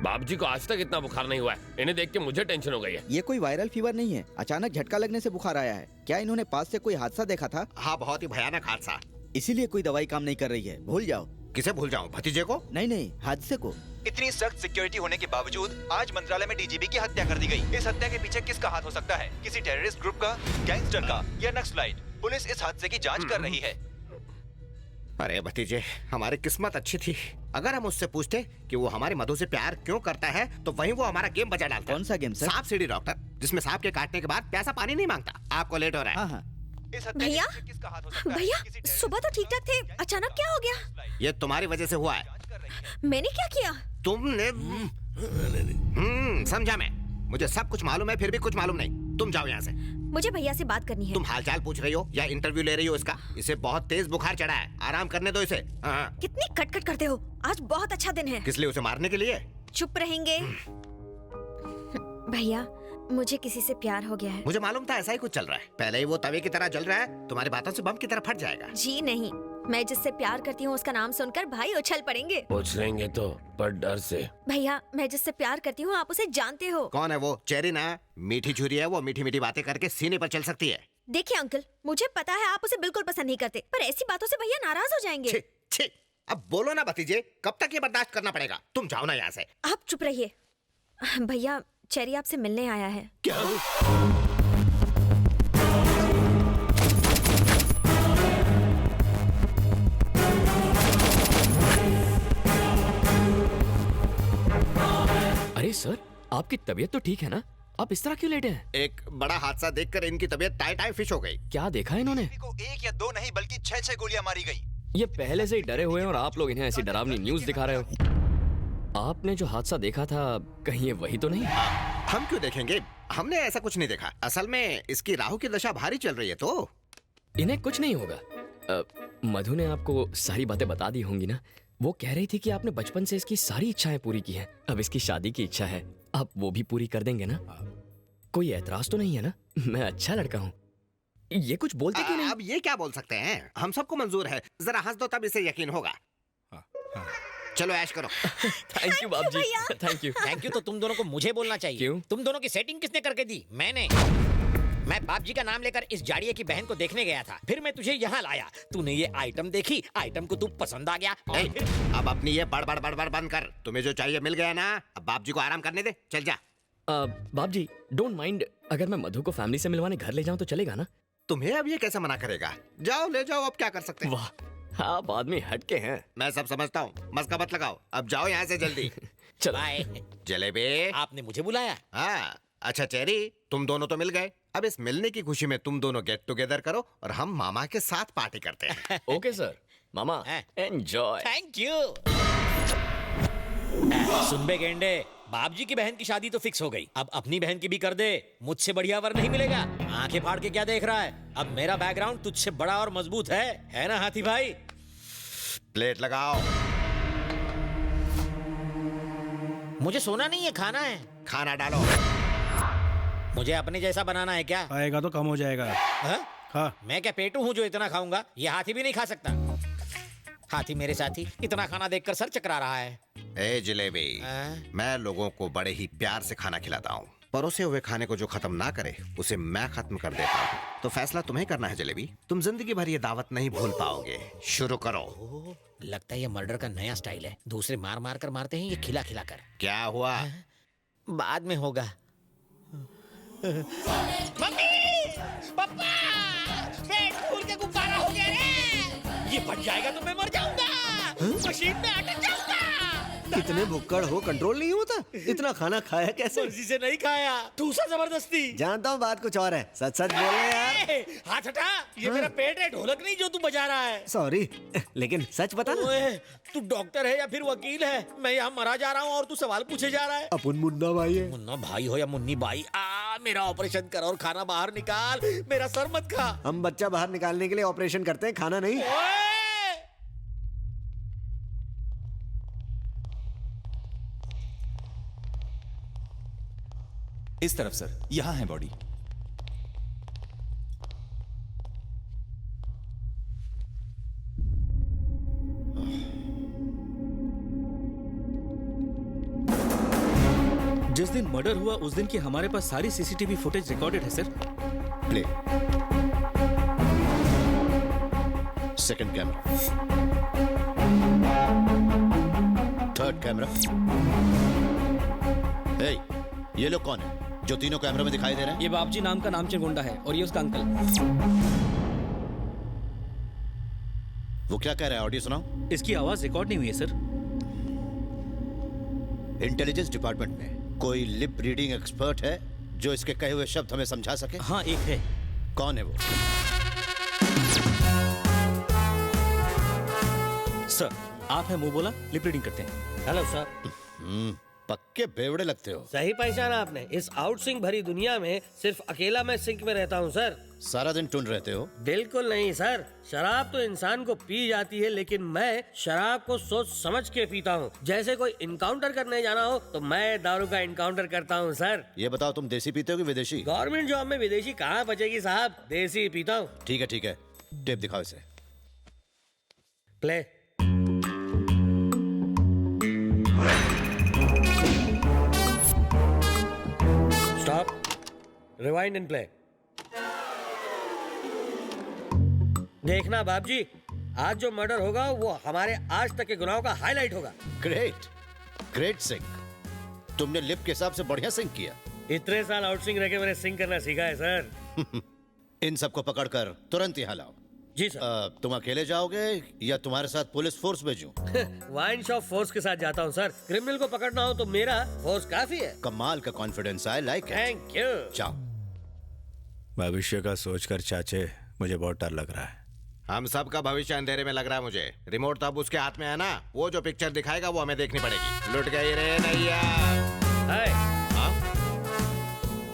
बाप जी को आज तक इतना बुखार नहीं हुआ है। इन्हें देख के मुझे टेंशन हो गई है। ये कोई वायरल फीवर नहीं है, अचानक झटका लगने से बुखार आया है। क्या इन्होंने पास से कोई हादसा देखा था? हाँ, बहुत ही भयानक हादसा। इसीलिए कोई दवाई काम नहीं कर रही है। भूल जाओ। किसे भूल जाऊं? भतीजे को? नहीं, हादसे को। इतनी सख्त सिक्योरिटी होने के बावजूद आज मंत्रालय में डीजीपी की हत्या कर दी गई। इस हत्या के पीछे किसका हाथ हो सकता है? किसी टेररिस्ट ग्रुप का, गैंगस्टर का या नक्सलाइट? पुलिस इस हादसे की जांच कर रही है। अरे भतीजे, हमारी किस्मत अच्छी थी। अगर हम उससे पूछते कि वो हमारी मधु से प्यार क्यों करता है तो वहीं वो हमारा गेम बजा डालता। कौन सा गेम सर? सांप सीढ़ी डॉक्टर, जिसमें सांप के काटने के बाद प्यासा पानी नहीं मांगता। आपको लेट हो रहा है। हाँ। इस हत्या भैया, के पीछे किसका हाथ हो सकता है? भैया, किसी terrorist सुबह तो ठीक ठाक थे, अचानक क्या हो गया? ये तुम्हारी वजह से हुआ है। मैंने क्या किया? तुमने समझा मैं। मुझे सब कुछ मालूम है, फिर भी कुछ मालूम नहीं। तुम जाओ यहाँ से। मुझे भैया से बात करनी है। तुम हालचाल पूछ रही हो या इंटरव्यू ले रही हो इसका? इसे बहुत तेज बुखार चढ़ा है, आराम करने दो इसे। हाँ। कितनी कटकट करते हो। आज बहुत अच्छा दिन है। किस लिए? उसे मारने के लिए? चुप रहेंगे? भैया, मुझे किसी से प्यार हो गया है। मुझे मालूम था ऐसा ही कुछ चल रहा है। पहले ही वो तवे की तरह जल रहा है, तुम्हारी बातों से बम की तरह फट जाएगा। जी नहीं, मैं जिससे प्यार करती हूँ उसका नाम सुनकर भाई उछल पड़ेंगे। पूछ लेंगे तो, पर डर से। भैया, मैं जिससे प्यार करती हूँ आप उसे जानते हो। कौन है वो? चेरी ना? मीठी छुरी है वो, मीठी मीठी बातें करके सीने पर चल सकती है। देखिए अंकल, मुझे पता है आप उसे बिल्कुल पसंद नहीं करते, पर ऐसी बातों से भैया नाराज हो जाएंगे। छी, छी, अब बोलो ना भतीजे, कब तक ये बर्दाश्त करना पड़ेगा? तुम जाओ ना यहाँ से। आप चुप रहिए। भैया, चेरी आपसे मिलने आया है। क्या? अरे सर, आपकी तबीयत तो ठीक है ना? आप इस तरह क्यों लेटे हैं? एक बड़ा हादसा देखकर इनकी तबीयत टाई टाई फिश हो गई। क्या देखा इन्होंने? को 1 या 2 नहीं बल्कि 6 गोलियां मारी गई। ये पहले से ही डरे हुए हैं और आप लोग इन्हें ऐसी डरावनी न्यूज़ दिखा रहे हो। आपने जो हादसा देखा था, कहीं ये वही तो नहीं? हम क्यों देखेंगे? हमने ऐसा कुछ नहीं देखा। असल में इसकी राहु की दशा भारी चल रही है तो इन्हें कुछ नहीं होगा। मधु ने आपको सारी बातें बता दी होंगी ना? वो कह रही थी कि आपने बचपन से इसकी सारी इच्छाएं पूरी की हैं। अब इसकी शादी की इच्छा है, आप वो भी पूरी कर देंगे ना? कोई ऐतराज तो नहीं है ना? मैं अच्छा लड़का हूँ। ये कुछ बोलते क्यों नहीं? अब ये क्या बोल सकते हैं? हम सबको मंजूर है। जरा हंस दो तब इसे यकीन होगा। चलो ऐश करो। थैंक यू बाप जी, थैंक यू। थैंक यू तो तुम दोनों को मुझे बोलना चाहिए। क्यों? तुम दोनों की सेटिंग किसने करके दी? मैंने। मैं बाप जी का नाम लेकर इस जाड़िये की बहन को देखने गया था, फिर मैं तुझे यहाँ लाया। तूने ये आइटम देखी, आइटम को तू पसंद आ गया और फिर... अब अपनी ये बड़ बंद कर। तुम्हें जो चाहिए मिल गया ना, अब बाप जी को आराम करने दे। चल जा। बाप जी, डोंट माइंड अगर मैं मधु को फैमिली से मिलवाने घर ले जाऊं तो चलेगा ना? तुम्हें अब ये कैसे मना करेगा? जाओ ले जाओ, अब क्या कर सकते हैं? वाह, आप आदमी हटके हैं। मैं सब समझता हूँ, मस्का मत लगाओ। अब जाओ यहाँ से जल्दी। चलो। बाय। जलेबी, आपने मुझे बुलाया? हाँ। अच्छा चेरी, तुम दोनों तो मिल गए। अब इस मिलने की खुशी में तुम दोनों गेट टुगेदर करो और हम मामा के साथ पार्टी करते हैं। Okay sir. मामा, एंजॉय। Thank you. सुन बे गेंडे, बाप जी की बहन की शादी तो फिक्स हो गई, अब अपनी बहन की भी कर दे। मुझसे बढ़िया वर नहीं मिलेगा। आंखें फाड़ के क्या देख रहा है? अब मेरा बैकग्राउंड तुझसे बड़ा और मजबूत है ना हाथी भाई? प्लेट लगाओ। मुझे सोना नहीं है, खाना है। खाना डालो। मुझे अपने जैसा बनाना है क्या? आएगा तो कम हो जाएगा। हा? हाँ। मैं क्या पेटू हूँ जो इतना खाऊंगा? ये हाथी भी नहीं खा सकता। हाथी मेरे साथी इतना खाना देखकर सर चकरा रहा है। ए जलेबी, मैं लोगों को बड़े ही प्यार से खाना खिलाता हूँ। परोसे हुए खाने को जो खत्म ना करे उसे मैं खत्म कर देता हूँ। तो फैसला तुम्हें करना है जलेबी। तुम जिंदगी भर ये दावत नहीं भूल पाओगे। शुरू करो। लगता है ये मर्डर का नया स्टाइल है। दूसरे मार मार कर मारते हैं, ये खिला खिला कर। क्या हुआ? बाद में होगा। मम्मी, पापा, पेट फूल के गुब्बारा हो गया रे। ये फट जाएगा तो मैं मर जाऊंगा। मशीन में अटक जाऊंगा। इतने भुक्कड़ हो, कंट्रोल नहीं होता? इतना खाना खाया कैसे? मर्जी से नहीं खाया, ठूसा जबरदस्ती। जानता हूँ बात कुछ और है, सच सच बोल रहे यार। हाथ हटा, ये मेरा पेट है, ढोलक नहीं जो तू बजा रहा है। सॉरी, लेकिन सच बता ना। ओए, तू डॉक्टर है या फिर वकील है? मैं यहाँ मरा जा रहा हूँ और तू सवाल पूछे जा रहा है। अपन मुन्ना भाई है। मुन्ना भाई हो या मुन्नी बाई, मेरा ऑपरेशन कर और खाना बाहर निकाल। मेरा सर मत खा। हम बच्चा बाहर निकालने के लिए ऑपरेशन करते हैं, खाना नहीं। इस तरफ सर, यहाँ है बॉडी। जिस दिन मर्डर हुआ उस दिन की हमारे पास सारी सीसीटीवी फुटेज रिकॉर्डेड है sir. Play. Second camera, third camera. ए, ये लोग कौन है जो तीनों कैमरे में दिखाई दे रहे हैं? ये बाबजी नाम का नामचीन गुंडा है और ये उसका अंकल। वो क्या कह रहा है? ऑडियो सुनाओ। इसकी आवाज रिकॉर्ड नहीं हुई है सर। इंटेलिजेंस डिपार्टमेंट में कोई लिप रीडिंग एक्सपर्ट है जो इसके कहे हुए शब्द हमें समझा सके? हाँ, एक है। कौन है वो? सर, आप है मुंह बोला, लिप रीडिंग करते हैं। Hello sir. पक्के बेवड़े लगते हो। सही पहचाना आपने। इस आउटसिंग भरी दुनिया में सिर्फ अकेला मैं सिंक में रहता हूँ सर। सारा दिन टून रहते हो? बिल्कुल नहीं सर, शराब तो इंसान को पी जाती है, लेकिन मैं शराब को सोच समझ के पीता हूँ। जैसे कोई इनकाउंटर करने जाना हो तो मैं दारू का इनकाउंटर करता हूँ सर। ये बताओ, तुम देसी पीते हो कि विदेशी? गवर्नमेंट जॉब में विदेशी कहाँ बचेगी साहब, देसी पीता हूँ। ठीक है ठीक है, टेप दिखाओ इसे। Play. Stop, rewind and play. देखना बाबजी, आज जो मर्डर होगा वो हमारे आज तक के गुनाहों का हाईलाइट होगा। Great, great sync. तुमने लिप के हिसाब से बढ़िया सिंक किया। इतने साल आउटसिंग रह के मैंने सिंक करना सीखा है सर। इन सबको पकड़कर तुरंत यहाँ लाओ। जी सर। तुम अकेले जाओगे या तुम्हारे साथ पुलिस फोर्स भेजूं? वाइन शॉप फोर्स के साथ जाता हूँ सर। क्रिमिनल को पकड़ना हो तो मेरा फोर्स काफी है। कमाल का confidence, I like it. Thank you. जाओ। भविष्य का सोचकर चाचे मुझे बहुत डर लग रहा है। हम सब का भविष्य अंधेरे में लग रहा है मुझे। रिमोट तो अब उसके हाथ में है ना, वो जो पिक्चर दिखाएगा वो हमें देखनी पड़ेगी। लुट गई रे नैया।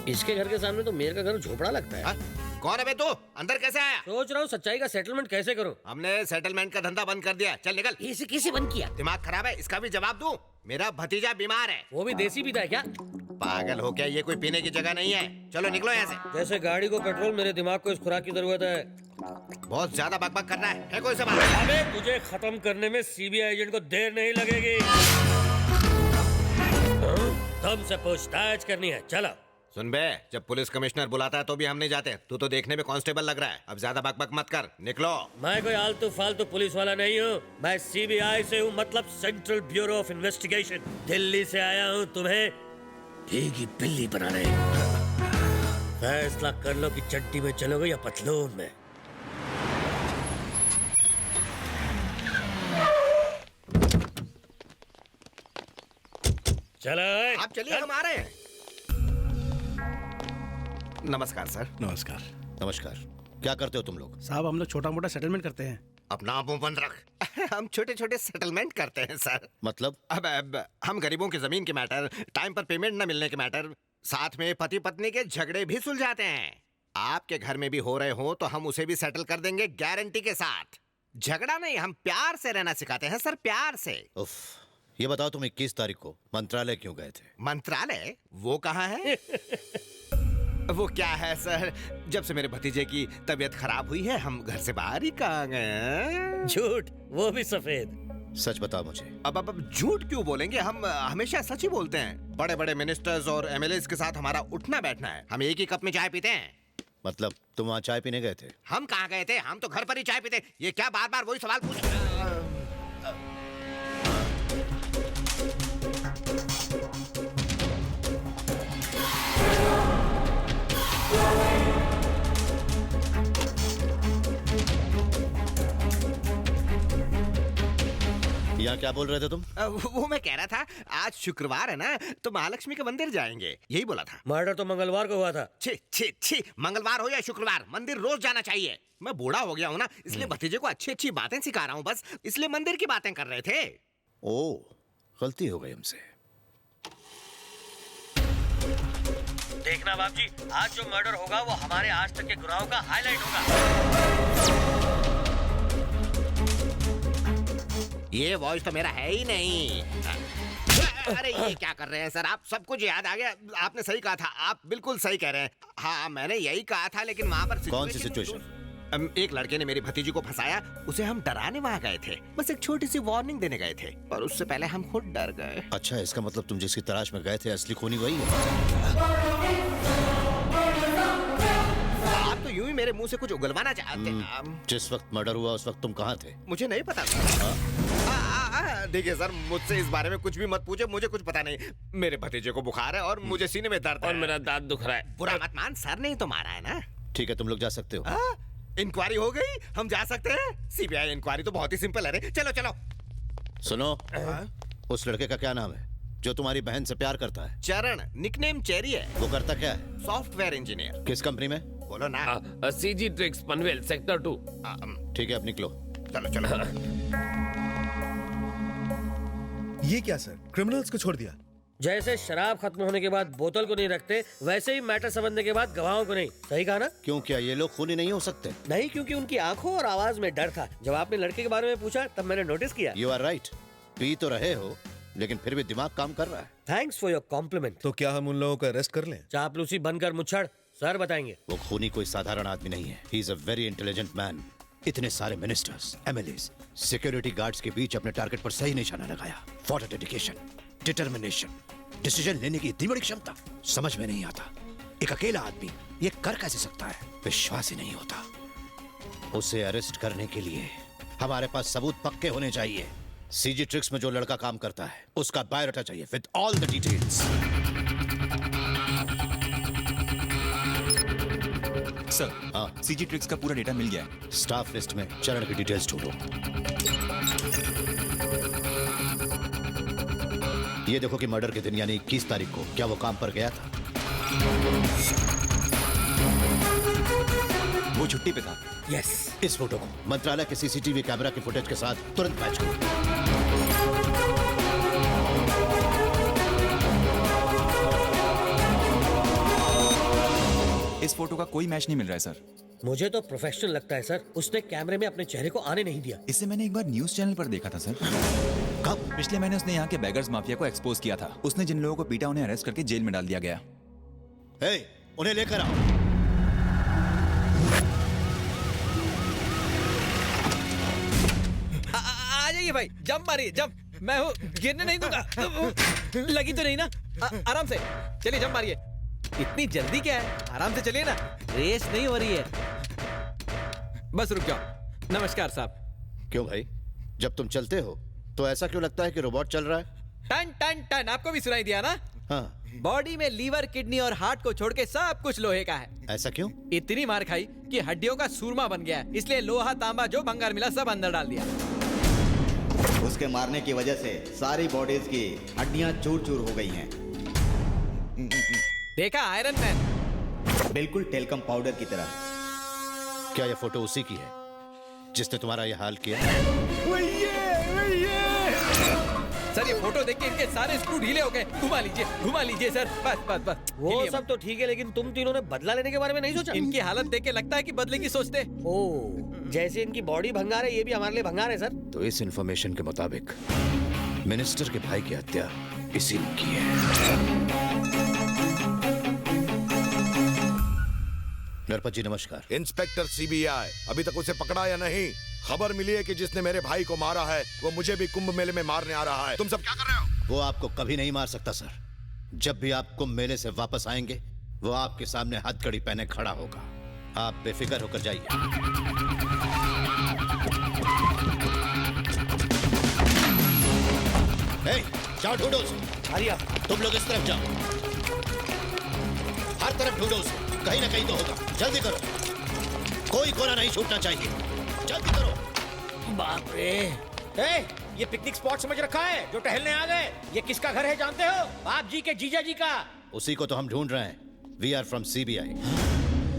इसके घर के सामने तो मेरे का घर झोपड़ा लगता है। कौन है बे तू? अंदर कैसे आया? सोच रहा हूँ सच्चाई का सेटलमेंट कैसे करूँ। हमने सेटलमेंट का धंधा बंद कर दिया। चल निकल। इसे किसे बंद किया? दिमाग खराब है, इसका भी जवाब दूं? मेरा भतीजा बीमार है। वो भी देसी पीता है क्या? पागल हो क्या? ये कोई पीने की जगह नहीं है। चलो निकलो यहाँ से। जैसे गाड़ी को पेट्रोल, मेरे दिमाग को इस खुराक की जरूरत है। बहुत ज्यादा बकबक कर रहा है कोई सवाल? अबे तुझे खत्म करने में सीबीआई एजेंट को देर नहीं लगेगी। तुमसे पूछताछ करनी है, चलो। सुन बे, जब पुलिस कमिश्नर बुलाता है तो भी हम नहीं जाते। तू तो देखने में कांस्टेबल लग रहा है। अब ज्यादा बकबक मत कर, निकलो। मैं कोई आलतू फालतू पुलिस वाला नहीं हूँ। मैं सीबीआई से हूँ, मतलब central bureau of investigation. Delhi से आया हूँ तुम्हें भीगी बिल्ली बनाने। फैसला कर लो कि चड्डी में चलोगे या पतलून में। चलो आप चलिए, हम आ रहे हैं। नमस्कार सर। नमस्कार। नमस्कार। क्या करते हो तुम लोग? साहब हम लोग छोटा मोटा सेटलमेंट करते हैं। अपना मुंह बंद रख। हम छोटे छोटे सेटलमेंट करते हैं सर। मतलब? अब हम गरीबों की जमीन के मैटर, टाइम पर पेमेंट न मिलने के मैटर, साथ में पति पत्नी के झगड़े भी सुलझाते हैं। आपके घर में भी हो रहे हो तो हम उसे भी सेटल कर देंगे, गारंटी के साथ। झगड़ा नहीं, हम प्यार से रहना सिखाते हैं सर, प्यार से। उफ, ये बताओ तुम 21 तारीख को मंत्रालय क्यों गए थे? मंत्रालय? वो कहाँ है? वो क्या है सर, जब से मेरे भतीजे की तबीयत खराब हुई है हम घर से बाहर ही कहाँ गए। झूठ, वो भी सफेद। सच बताओ मुझे। अब झूठ क्यों बोलेंगे, हम हमेशा सच ही बोलते हैं। बड़े बड़े मिनिस्टर्स और एमएलए के साथ हमारा उठना बैठना है। हम एक ही कप में चाय पीते हैं। मतलब तुम वहाँ चाय पीने गए थे? हम कहाँ गए थे, हम तो घर पर ही चाय पीते। ये क्या बार बार वही सवाल पूछ? यहाँ क्या बोल रहे थे तुम? वो मैं कह रहा था आज शुक्रवार है ना, तो महालक्ष्मी के मंदिर जाएंगे, यही बोला था। मर्डर तो मंगलवार को हुआ था। छी छी छी, मंगलवार हो या शुक्रवार, मंदिर रोज जाना चाहिए। मैं बूढ़ा हो गया हूँ ना, इसलिए भतीजे को अच्छी अच्छी बातें सिखा रहा हूँ बस, इसलिए मंदिर की बातें कर रहे थे। ओ, गलती हो गई हमसे। देखना बाप जी, आज जो मर्डर होगा वो हमारे आज तक के गुनाहों का हाईलाइट होगा। ये वॉइस तो मेरा है ही नहीं। अरे ये क्या कर रहे हैं सर आप? सब कुछ याद आ गया। आपने सही कहा था, आप बिल्कुल सही कह रहे हैं। हाँ मैंने यही कहा था, लेकिन वहाँ पर कौन सी सिचुएशन? एक लड़के ने मेरी भतीजी को फंसाया, उसे हम डराने वहाँ गए थे, बस एक छोटी सी वार्निंग देने गए थे, पर उससे पहले हम खुद डर गए। अच्छा, इसका मतलब तुम जिसकी तलाश में गए थे असली खूनी वही है? आप तो यूं ही मेरे मुंह से कुछ उगलवाना चाहते हैं। जिस वक्त मर्डर हुआ उस वक्त तुम कहाँ थे? मुझे नहीं पता। देखिए सर, मुझसे इस बारे में कुछ भी मत पूछे, मुझे कुछ पता नहीं। मेरे भतीजे को बुखार है और मुझे सीने में दर्द है। और मेरा दांत दुख रहा है। बुरा मत मान, सर ने ही तो मारा है ना। ठीक है, तुम लोग जा सकते हो। इंक्वायरी हो गई, हम जा सकते हैं। सीबीआई इंक्वायरी तो बहुत ही सिंपल है रे। चलो चलो। सुनो, उस लड़के का क्या नाम है जो तुम्हारी बहन से प्यार करता है? चरण, निकनेम चेरी है। वो करता क्या है? Software engineer. किस कंपनी में? बोलो ना। CG tricks Panvel sector 2। ठीक है, अब निकलो। चलो चलो। ये क्या सर, क्रिमिनल्स को छोड़ दिया? जैसे शराब खत्म होने के बाद बोतल को नहीं रखते, वैसे ही मैटर समझने के बाद गवाहों को नहीं। सही कहा ना? क्यों, क्या ये लोग खूनी नहीं हो सकते? नहीं, क्योंकि उनकी आंखों और आवाज में डर था। जब आपने लड़के के बारे में पूछा तब मैंने नोटिस किया। यू आर राइट, पी तो रहे हो लेकिन फिर भी दिमाग काम कर रहा है। Thanks for your compliment. तो क्या हम उन लोगों को अरेस्ट कर लें? चापलूसी बनकर मुच्छड़, सर बताएंगे। वो खूनी कोई साधारण आदमी नहीं है। He is a very intelligent man. इतने सारे मिनिस्टर्स, एमएलएस, सिक्योरिटी गार्ड्स के बीच अपने टारगेट पर सही निशाना लगाया। फॉर डेडिकेशन, डिटर्मिनेशन, डिसीजन लेने की इतनी बड़ी क्षमता समझ में नहीं आता। एक अकेला आदमी ये कर कैसे सकता है? विश्वास ही नहीं होता। उसे अरेस्ट करने के लिए हमारे पास सबूत पक्के होने चाहिए। सीजी ट्रिक्स में जो लड़का काम करता है उसका बायोडाटा चाहिए with all the details. Sir, CG tricks का पूरा डेटा मिल गया है। स्टाफ लिस्ट में चरण की डिटेल्स ढूंढो। ये देखो कि मर्डर के दिन यानी 21 तारीख को क्या वो काम पर गया था? वो छुट्टी पे था। यस। इस फोटो को मंत्रालय के सीसीटीवी कैमरा की फुटेज के साथ तुरंत मैच करो। इस फोटो का कोई मैच नहीं मिल रहा है सर। मुझे तो प्रोफेशनल लगता है सर। उसने कैमरे में अपने चेहरे को आने नहीं दिया। इसे मैंने एक बार न्यूज चैनल पर देखा था सर। कब? पिछले महीने उसने यहाँ के बेगर्स माफिया को एक्सपोज किया था। उसने जिन लोगों को पीटा उन्हें अरेस्ट करके जेल में डाल दिया गया। हे, उन्हें लेकर आओ। आ जाइए भाई, जंप मारिए, जंप। मैं हूँ, गिरने नहीं दूंगा। लगी तो नहीं ना? आराम से चलिए, जंप मारिए। इतनी जल्दी क्या है? आराम से चलिए ना, रेस नहीं हो रही है। बस रुक जाओ। नमस्कार साहब। क्यों भाई, जब तुम चलते हो तो ऐसा क्यों लगता है कि रोबोट चल रहा है? टन टन टन, आपको भी सुनाई दिया ना? हाँ। बॉडी में लीवर, किडनी और हार्ट को छोड़ के सब कुछ लोहे का है। ऐसा क्यों? इतनी मार खाई कि हड्डियों का सूरमा बन गया, इसलिए लोहा तांबा जो भंगार मिला सब अंदर डाल दिया। उसके मारने की वजह से सारी बॉडीज की हड्डियां चूर चूर हो गई हैं। देखा आयरन मैन? बिल्कुल टेलकम पाउडर की तरह। क्या यह फोटो उसी की है जिसने तुम्हारा यह हाल किया? सर, ये फोटो देख के इनके सारे स्क्रू ढीले हो गए। घुमा लीजिए सर। बस बस बस। वो सब तो ठीक है, लेकिन तुम तीनों ने बदला लेने के बारे में नहीं सोचा? इनकी हालत देख के लगता है कि बदले की सोचते। ओह, जैसे इनकी बॉडी भंगार है, ये भी हमारे लिए भंगार है सर। तो इस इंफॉर्मेशन के मुताबिक मिनिस्टर के भाई की हत्या इसी ने की है। नरपत जी नमस्कार। इंस्पेक्टर सीबीआई, अभी तक उसे पकड़ा या नहीं? खबर मिली है कि जिसने मेरे भाई को मारा है वो मुझे भी कुंभ मेले में मारने आ रहा है। तुम सब क्या कर रहे हो? वो आपको कभी नहीं मार सकता सर। जब भी आप कुंभ मेले से वापस आएंगे वो आपके सामने हथकड़ी पहने खड़ा होगा। आप बेफिक्र होकर जाइए। जाओ ढूंढो उसे। आर्या, तुम लोग इस तरफ जाओ, हर तरफ ढूंढो उसे, कहीं ना कहीं तो होगा। जल्दी करो, कोई कोना नहीं छूटना चाहिए। जल्दी करो। बाप रे, ये पिकनिक स्पॉट समझ रखा है जो टहलने आ गए। ये किसका घर है जानते हो? बाप जी के जीजा जी का। उसी को तो हम ढूंढ रहे हैं। We are from CBI.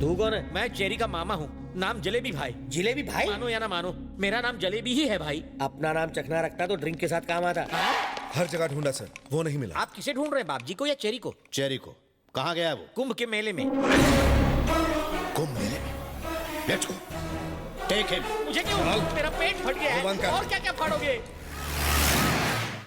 तू कौन है? मैं चेरी का मामा हूँ, नाम जलेबी भाई। जिलेबी भाई? मानो या ना मानो, मेरा नाम जलेबी ही है भाई। अपना नाम चखना रखता तो ड्रिंक के साथ काम आता। हर जगह ढूंढा सर, वो नहीं मिला। आप किसे ढूंढ रहे हैं, बाप जी को या चेरी को? चेरी को। कहाँ गया है वो? कुंभ के मेले में। कुंभ मेले में? Let's go, take him. मुझे क्यों? मेरा पेट फट गया है। और क्या क्या फाड़ोगे?